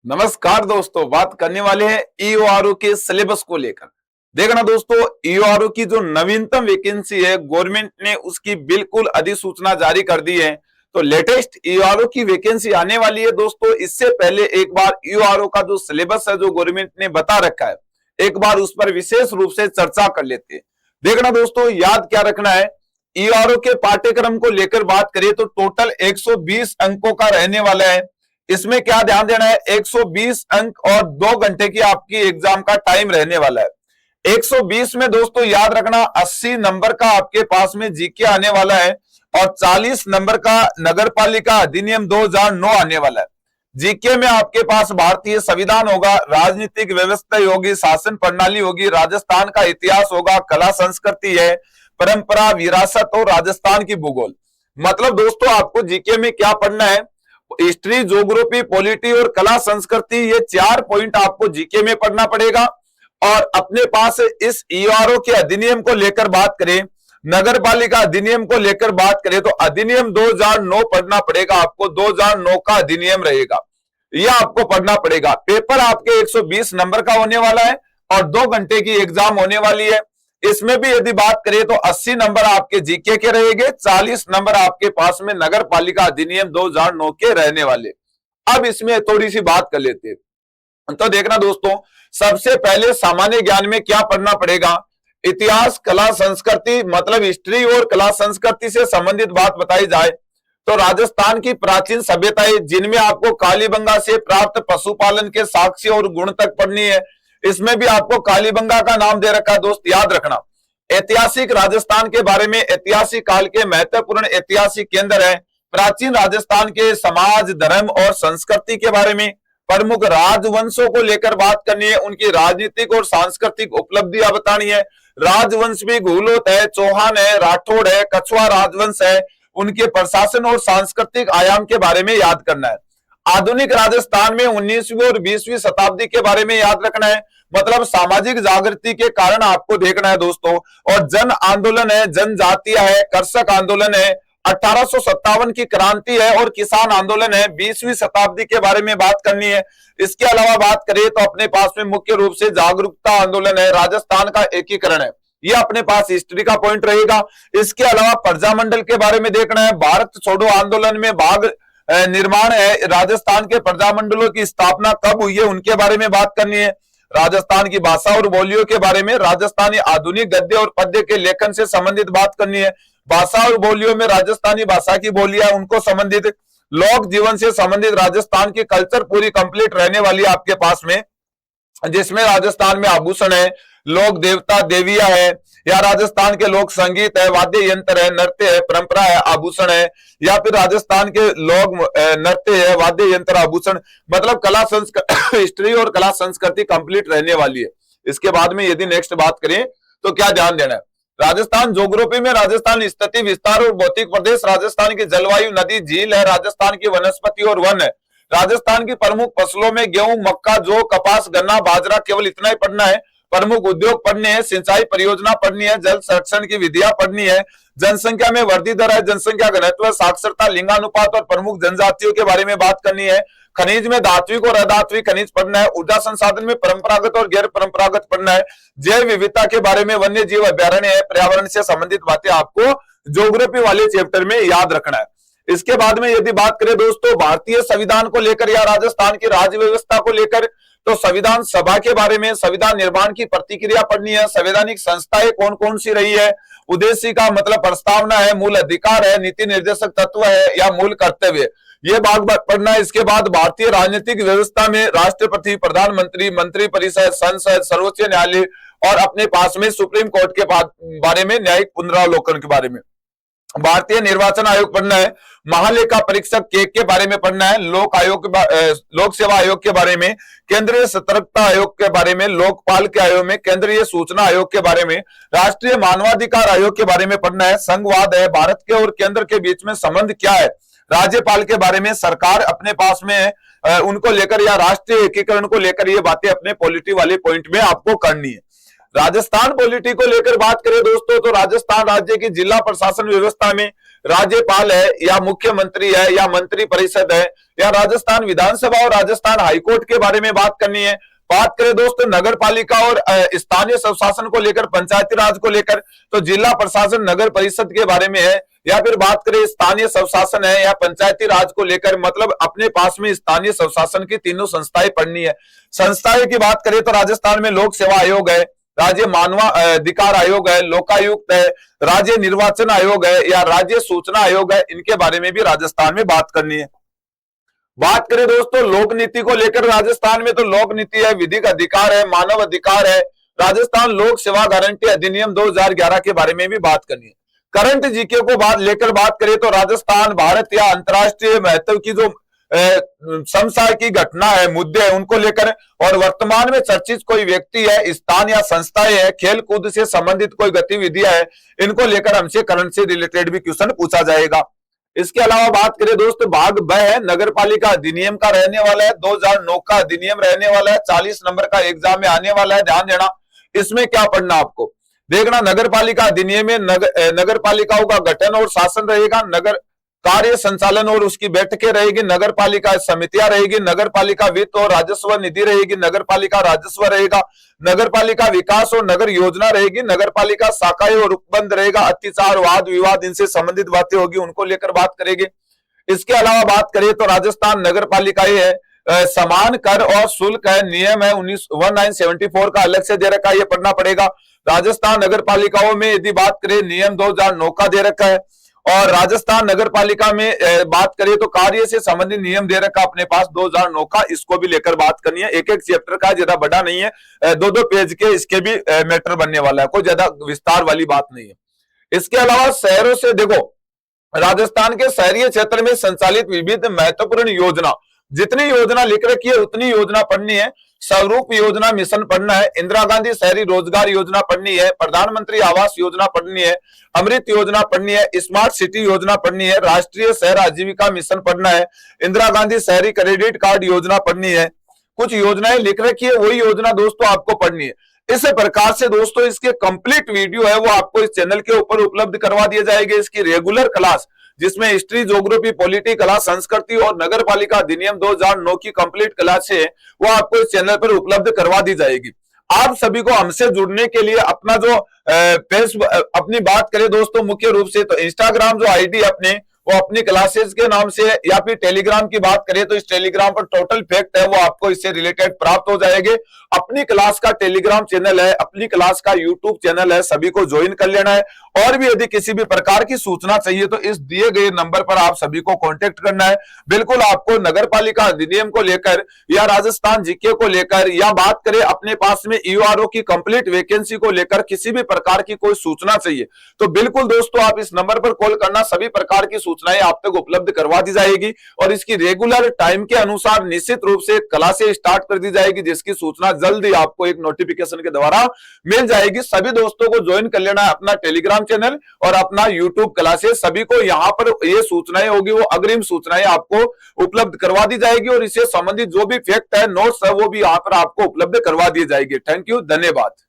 नमस्कार दोस्तों, बात करने वाले हैं ईओआरओ के सिलेबस को लेकर। देखना दोस्तों, ईओआरओ की जो नवीनतम वैकेंसी है, गवर्नमेंट ने उसकी बिल्कुल अधिसूचना जारी कर दी है। तो लेटेस्ट ईओआरओ की वैकेंसी आने वाली है दोस्तों। इससे पहले एक बार ईओआरओ का जो सिलेबस है, जो गवर्नमेंट ने बता रखा है, एक बार उस पर विशेष रूप से चर्चा कर लेते हैं। देखना दोस्तों, याद क्या रखना है, ईओआरओ के पाठ्यक्रम को लेकर बात करें तो टोटल 120 अंकों का रहने वाला है। इसमें क्या ध्यान देना है, 120 अंक और 2 घंटे की आपकी एग्जाम का टाइम रहने वाला है। 120 में दोस्तों याद रखना 80 नंबर का आपके पास में जीके आने वाला है और 40 नंबर का नगर पालिका अधिनियम 2009 आने वाला है। जीके में आपके पास भारतीय संविधान होगा, राजनीतिक व्यवस्था होगी, शासन प्रणाली होगी, राजस्थान का इतिहास होगा, कला संस्कृति है, परंपरा, विरासत और राजस्थान की भूगोल। मतलब दोस्तों आपको जीके में क्या पढ़ना है, हिस्ट्री, ज्योग्राफी, पॉलिटी और कला संस्कृति, ये 4 पॉइंट आपको जीके में पढ़ना पड़ेगा। और अपने पास इस ईआरओ के अधिनियम को लेकर बात करें, नगर पालिका अधिनियम को लेकर बात करें तो अधिनियम 2009 पढ़ना पड़ेगा आपको। 2009 का अधिनियम रहेगा, यह आपको पढ़ना पड़ेगा। पेपर आपके 120 नंबर का होने वाला है और 2 घंटे की एग्जाम होने वाली है। इसमें भी यदि बात करें तो 80 नंबर आपके जीके के रहेंगे, 40 नंबर आपके पास में नगर पालिका अधिनियम 2009 के रहने वाले। अब इसमें थोड़ी सी बात कर लेते हैं। तो देखना दोस्तों, सबसे पहले सामान्य ज्ञान में क्या पढ़ना पड़ेगा, इतिहास, कला संस्कृति, मतलब हिस्ट्री और कला संस्कृति से संबंधित बात बताई जाए तो राजस्थान की प्राचीन सभ्यताएं, जिनमें आपको कालीबंगा से प्राप्त पशुपालन के साक्ष्य और गुण तक पढ़नी है। इसमें भी आपको कालीबंगा का नाम दे रखा है दोस्त, याद रखना। ऐतिहासिक राजस्थान के बारे में, ऐतिहासिक काल के महत्वपूर्ण ऐतिहासिक केंद्र है, प्राचीन राजस्थान के समाज, धर्म और संस्कृति के बारे में, प्रमुख राजवंशों को लेकर बात करनी है, उनकी राजनीतिक और सांस्कृतिक उपलब्धियां बतानी है। राजवंश भी गहलोत है, चौहान है, राठौड़ है, कछुआ राजवंश है, उनके प्रशासन और सांस्कृतिक आयाम के बारे में याद करना है। आधुनिक राजस्थान में 19वीं और 20वीं शताब्दी के बारे में याद रखना है, मतलब सामाजिक जागृति के कारण आपको देखना है दोस्तों। और जन आंदोलन है, जनजातीय है, कृषक आंदोलन है, 1857 की क्रांति है और किसान आंदोलन है, 20वीं शताब्दी के बारे में बात करनी है। इसके अलावा बात करें तो अपने पास में मुख्य रूप से जागरूकता आंदोलन है, राजस्थान का एकीकरण है, ये अपने पास हिस्ट्री का पॉइंट रहेगा। इसके अलावा प्रजामंडल के बारे में देखना है, भारत छोड़ो आंदोलन में भाग निर्माण है, राजस्थान के प्रजामंडलों की स्थापना कब हुई है उनके बारे में बात करनी है। राजस्थान की भाषा और बोलियों के बारे में, राजस्थानी आधुनिक गद्य और पद्य के लेखन से संबंधित बात करनी है। भाषा और बोलियों में राजस्थानी भाषा की बोलियां, उनको संबंधित, लोक जीवन से संबंधित राजस्थान की कल्चर पूरी कंप्लीट रहने वाली है आपके पास में, जिसमें राजस्थान में आभूषण है, लोक देवता देवियां है, या राजस्थान के लोक संगीत है, वाद्य यंत्र है, नृत्य है, परंपरा है, आभूषण है, या फिर राजस्थान के लोक नृत्य है, वाद्य यंत्र, आभूषण, मतलब कला संस्कृति हिस्ट्री और कला संस्कृति कंप्लीट रहने वाली है। इसके बाद में यदि नेक्स्ट बात करें तो क्या ध्यान देना है, राजस्थान ज्योग्राफी में राजस्थान स्थिति, विस्तार और भौतिक प्रदेश, राजस्थान की जलवायु, नदी, झील है, राजस्थान की वनस्पति और वन है, राजस्थान की प्रमुख फसलों में गेहूं, मक्का, जौ, कपास, गन्ना, बाजरा, केवल इतना ही पढ़ना है। प्रमुख उद्योग पढ़ने हैं, सिंचाई परियोजना पढ़नी है, जल संरक्षण की विधियां पढ़नी है, जनसंख्या में वृद्धि दर है, जनसंख्या घनत्व, साक्षरता, लिंगानुपात और प्रमुख जनजातियों के बारे में बात करनी है। खनिज में धात्विक और अधात्विक खनिज पढ़ना है। ऊर्जा संसाधन में परंपरागत और गैर परंपरागत पढ़ना है। जैव विविधता के बारे में, वन्य जीव अभ्यारण्य है, पर्यावरण से संबंधित बातें आपको ज्योग्राफी वाले चैप्टर में याद रखना है। इसके बाद में यदि बात करें दोस्तों भारतीय संविधान को लेकर या राजस्थान की राज्य व्यवस्था को लेकर, तो संविधान सभा के बारे में, संविधान निर्माण की प्रतिक्रिया पढ़नी है, संवैधानिक संस्थाएं कौन कौन सी रही है, उद्देश्य का मतलब प्रस्तावना है, मूल अधिकार है, नीति निर्देशक तत्व है या मूल कर्तव्य, ये भाग पढ़ना है। इसके बाद भारतीय राजनीतिक व्यवस्था में राष्ट्रपति, प्रधानमंत्री, मंत्री परिषद, संसद, सर्वोच्च न्यायालय और अपने पास में सुप्रीम कोर्ट के बारे में, न्यायिक पुनरावलोकन के बारे में। भारतीय निर्वाचन आयोग पढ़ना है, महालेखा परीक्षक के बारे में पढ़ना है, लोक आयोग, लोक सेवा आयोग के बारे में, केंद्रीय सतर्कता आयोग के बारे में, लोकपाल के आयोग में, केंद्रीय सूचना आयोग के बारे में, राष्ट्रीय मानवाधिकार आयोग के बारे में पढ़ना है। संघवाद है, भारत के और केंद्र के बीच में संबंध क्या है, राज्यपाल के बारे में, सरकार अपने पास में उनको लेकर या राष्ट्रीय एकीकरण को लेकर ये बातें अपने पॉलिटी वाले पॉइंट में आपको करनी है। राजस्थान पॉलिटी को लेकर बात करें दोस्तों तो राजस्थान राज्य की जिला प्रशासन व्यवस्था में राज्यपाल है या मुख्यमंत्री है या मंत्री परिषद है या राजस्थान विधानसभा और राजस्थान हाईकोर्ट के बारे में बात करनी है। बात करें दोस्तों नगर पालिका और स्थानीय स्वशासन को लेकर, पंचायती राज को लेकर, तो जिला प्रशासन नगर परिषद के बारे में है, या फिर बात करें स्थानीय स्वशासन है या पंचायती राज को लेकर, मतलब अपने पास में स्थानीय स्वशासन की तीनों संस्थाएं पढ़नी है। संस्थाएं की बात करें तो राजस्थान में लोक सेवा आयोग है, राज्य मानवाधिकार आयोग है, लोकायुक्त है, राज्य निर्वाचन आयोग है या राज्य सूचना आयोग है, इनके बारे में भी राजस्थान में बात करनी है। बात करें दोस्तों लोक नीति को लेकर, राजस्थान में तो लोक नीति है, विधिक अधिकार है, मानव अधिकार है, राजस्थान लोक सेवा गारंटी अधिनियम 2011 के बारे में भी बात करनी है। करंट जीके को लेकर बात करें तो राजस्थान भारत या अंतर्राष्ट्रीय महत्व की जो संसार की घटना है, मुद्दे हैं, उनको लेकर, और वर्तमान में चर्चित कोई व्यक्ति है, स्थान या संस्थाएं है, खेल कूद से संबंधित कोई गतिविधियां है, इनको लेकर हमसे करंट से रिलेटेड भी क्वेश्चन पूछा जाएगा। इसके अलावा बात करें दोस्तों भाग ब है, नगर पालिका अधिनियम का रहने वाला है, 2009 का अधिनियम रहने वाला है, 40 नंबर का एग्जाम में आने वाला है, ध्यान देना। इसमें क्या पढ़ना आपको देखना, नगर पालिका अधिनियम में नगर पालिकाओं का गठन और शासन रहेगा, नगर कार्य संचालन और उसकी बैठकें रहेगी, नगर पालिका समितियां रहेगी, नगर पालिका वित्त और राजस्व निधि रहेगी, नगर पालिका राजस्व रहेगा, नगर पालिका विकास और नगर योजना रहेगी, नगर पालिका शाखाएं और उपबंध रहेगा, अत्याचार वाद विवाद इनसे संबंधित बातें होगी, उनको लेकर बात करेंगे। इसके अलावा बात करें तो राजस्थान नगर पालिकाएं है, समान कर और शुल्क है, नियम है 1974 का अलग से दे रखा है, ये पढ़ना पड़ेगा। राजस्थान नगर पालिकाओं में यदि बात करें नियम 2009 का दे रखा है, और राजस्थान नगर पालिका में बात करें तो कार्य से संबंधित नियम दे रखा अपने पास 2009 का, इसको भी लेकर बात करनी है। एक एक चैप्टर का, ज्यादा बड़ा नहीं है, 2-2 पेज के इसके भी मैटर बनने वाला है, कोई ज्यादा विस्तार वाली बात नहीं है। इसके अलावा शहरों से देखो, राजस्थान के शहरी क्षेत्र में संचालित विविध महत्वपूर्ण योजना, जितनी योजना लिख रखी है उतनी योजना पढ़नी है। स्वरूप योजना मिशन पढ़ना है, इंदिरा गांधी शहरी रोजगार योजना पढ़नी है, प्रधानमंत्री आवास योजना पढ़नी है, अमृत योजना पढ़नी है, स्मार्ट सिटी योजना पढ़नी है, राष्ट्रीय शहर आजीविका मिशन पढ़ना है, इंदिरा गांधी शहरी क्रेडिट कार्ड योजना पढ़नी है। कुछ योजनाएं लिख रखी है, वही योजना दोस्तों आपको पढ़नी है। इस प्रकार से दोस्तों इसके कंप्लीट वीडियो है वो आपको इस चैनल के ऊपर उपलब्ध करवा दिए जाएंगे। इसकी रेगुलर क्लास जिसमें हिस्ट्री, ज्योग्राफी, पॉलिटी, कला, संस्कृति और नगर पालिका अधिनियम 2009 की कंप्लीट क्लास है वो आपको इस चैनल पर उपलब्ध करवा दी जाएगी। आप सभी को हमसे जुड़ने के लिए अपना जो अपनी बात करें दोस्तों मुख्य रूप से तो इंस्टाग्राम जो आईडी अपने वो अपनी क्लासेस के नाम से, या फिर टेलीग्राम की बात करें तो इस टेलीग्राम पर टोटल फैक्ट है वो आपको इससे रिलेटेड प्राप्त हो जाएंगे। अपनी क्लास का टेलीग्राम चैनल है, अपनी क्लास का यूट्यूब चैनल है, सभी को ज्वाइन कर लेना है। और भी यदि किसी भी प्रकार की सूचना चाहिए तो इस दिए गए नंबर पर आप सभी को कांटेक्ट करना है। बिल्कुल आपको नगर पालिका अधिनियम को लेकर या राजस्थान जीके को लेकर या बात करें अपने पास में ईओआरओ की कंप्लीट वैकेंसी को लेकर किसी भी प्रकार की कोई सूचना चाहिए तो बिल्कुल दोस्तों आप इस नंबर पर कॉल करना, सभी प्रकार की सूचनाएं आप तक उपलब्ध करवा दी जाएगी और इसकी रेगुलर टाइम के अनुसार निश्चित रूप से क्लासें स्टार्ट कर दी जाएगी जिसकी सूचना जल्दी आपको एक नोटिफिकेशन के द्वारा मिल जाएगी। सभी दोस्तों को ज्वाइन कर लेना है अपना टेलीग्राम चैनल और अपना यूट्यूब क्लासेस, सभी को यहाँ पर ये सूचनाएं होगी वो अग्रिम सूचनाएं आपको उपलब्ध करवा दी जाएगी और इससे संबंधित जो भी फैक्ट है, नोट्स है वो भी यहाँ पर आपको उपलब्ध करवा दिए जाएंगे। थैंक यू, धन्यवाद।